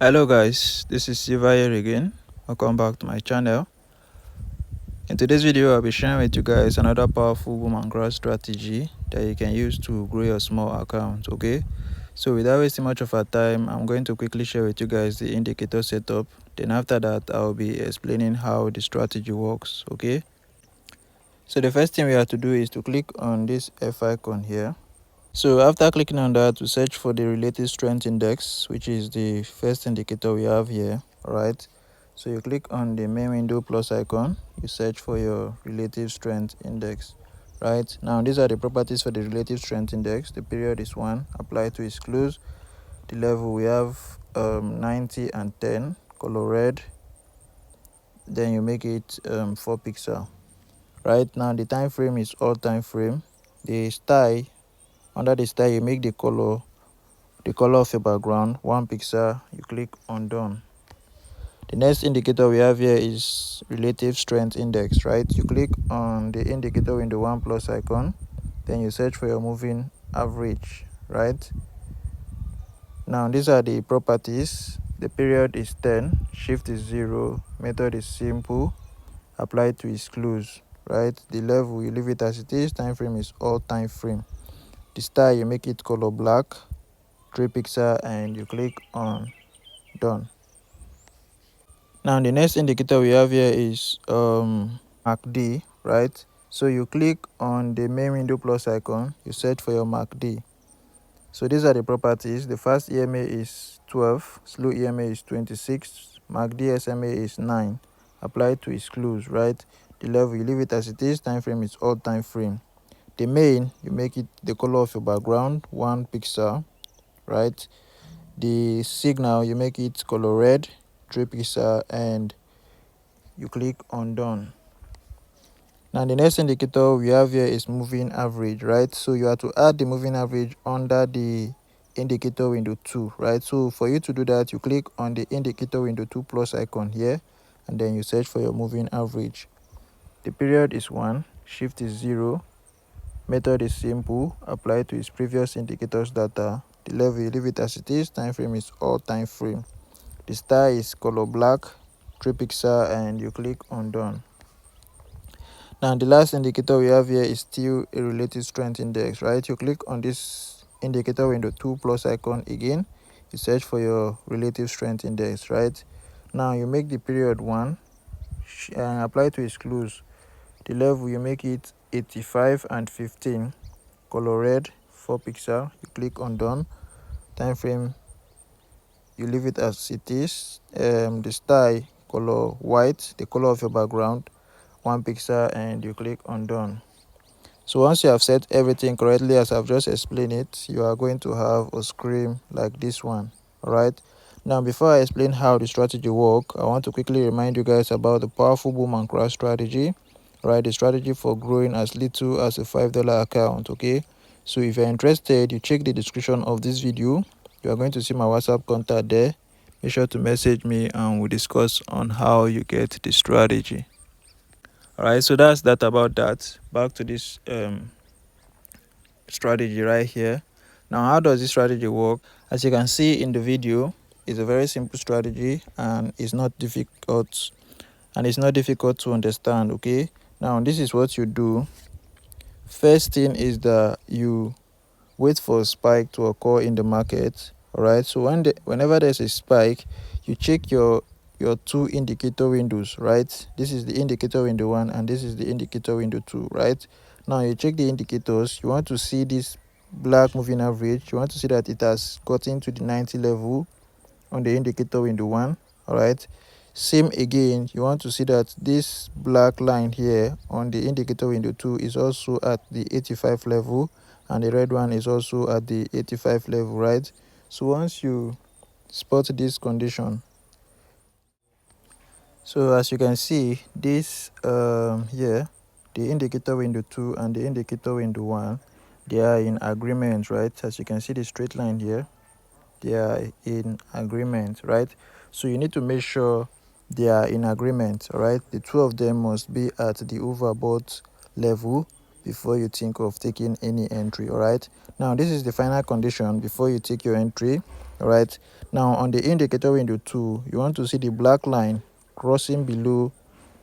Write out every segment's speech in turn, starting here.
Hello guys, this is Siva here again. Welcome back to my channel. In today's video, I'll be sharing with you guys another powerful boom and growth strategy that you can use to grow your small account. Okay, so without wasting much of our time, I'm going to quickly share with you guys the indicator setup. Then after that, I'll be explaining how the strategy works. Okay, so the first thing we have to do is to click on this F icon here. So after clicking on that, we search for the relative strength index, which is the first indicator we have here. All right, so you click on the main window plus icon, you search for your relative strength index. Right now, these are the properties for the relative strength index. The period is 1, apply to exclude. The level we have 90 and 10, color red. Then you make it 4 pixel. Right now, the time frame is all time frame. The style, under the style, you make the color of your background 1 pixel. You click on done. The next indicator we have here is relative strength index. Right, you click on the indicator window 1 plus icon, then you search for your moving average. Right now, these are the properties. The period is 10, shift is 0, method is simple, apply to exclude. Right, the level you leave it as it is, time frame is all time frame. The style you make it color black, 3 pixel, and you click on done. Now the next indicator we have here is MACD. Right, so you click on the main window plus icon, you search for your MACD. So these are the properties. The fast EMA is 12, slow EMA is 26, MACD SMA is 9, apply to exclude. Right, the level you leave it as it is, time frame is all time frame. The main, you make it the color of your background 1 pixel. Right, the signal you make it color red 3 pixel, and you click on done. Now the next indicator we have here is moving average. Right, so you have to add the moving average under the indicator window 2. Right, so for you to do that, you click on the indicator window 2 plus icon here, and then you search for your moving average. The period is 1, shift is 0, method is simple, apply to its previous indicators data. The level you leave it as it is, time frame is all time frame. The style is color black, 3 pixel, and you click on done. Now the last indicator we have here is still a relative strength index. Right, you click on this indicator window 2 plus icon again, you search for your relative strength index. Right now, you make the period 1 and apply to exclude. The level you make it 85 and 15, color red, 4 pixel, you click on done. Time frame you leave it as it is. The style color white, the color of your background 1 pixel, and you click on done. So once you have set everything correctly as I've just explained it, you are going to have a screen like this one. All right, now before I explain how the strategy works, I want to quickly remind you guys about the powerful boom and crash strategy. Right, the strategy for growing as little as a $5 account. Okay, so if you're interested, you check the description of this video. You are going to see my WhatsApp contact there. Make sure to message me and we'll discuss on how you get the strategy. All right, so that's that about that. Back to this strategy right here. Now, how does this strategy work? As you can see in the video, it's a very simple strategy and it's not difficult to understand. Okay, now this is what you do. First thing is that you wait for a spike to occur in the market. All right, so whenever there's a spike, you check your two indicator windows. Right, this is the indicator window 1 and this is the indicator window 2. Right, now you check the indicators. You want to see this black moving average. You want to see that it has gotten to the 90 level on the indicator window 1. All right, same again, you want to see that this black line here on the indicator window 2 is also at the 85 level, and the red one is also at the 85 level. Right, so once you spot this condition, so as you can see, this here, the indicator window 2 and the indicator window 1, they are in agreement. Right, as you can see the straight line here, they are in agreement. Right, so you need to make sure they are in agreement. All right, the two of them must be at the overbought level before you think of taking any entry. All right, now this is the final condition before you take your entry. All right, now on the indicator window 2, you want to see the black line crossing below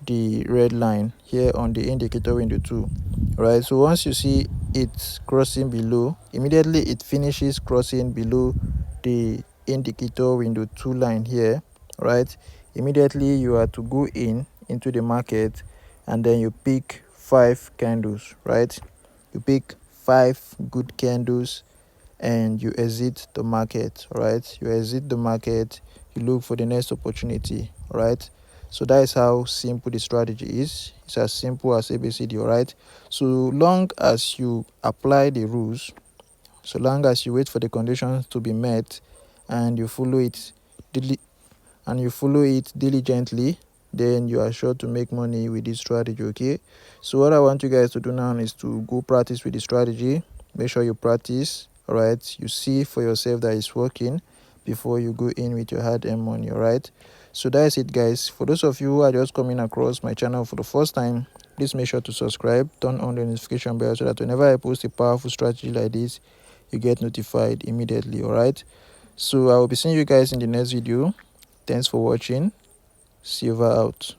the red line here on the indicator window 2. Right, so once you see it crossing below, immediately it finishes crossing below the indicator window 2 line here. Right, immediately you are to go into the market, and then you pick 5 candles. Right, you pick 5 good candles and you exit the market. Right, you exit the market, you look for the next opportunity. Right, so that is how simple the strategy is. It's as simple as ABCD. All right, so long as you apply the rules, so long as you wait for the conditions to be met, and you follow it diligently, then you are sure to make money with this strategy. Okay, so what I want you guys to do now is to go practice with the strategy. Make sure you practice. All right, you see for yourself that it's working before you go in with your hard-earned money. All right, so that's it, guys. For those of you who are just coming across my channel for the first time, please make sure to subscribe, turn on the notification bell, so that whenever I post a powerful strategy like this, you get notified immediately. All right, so I will be seeing you guys in the next video. Thanks for watching. Silver out.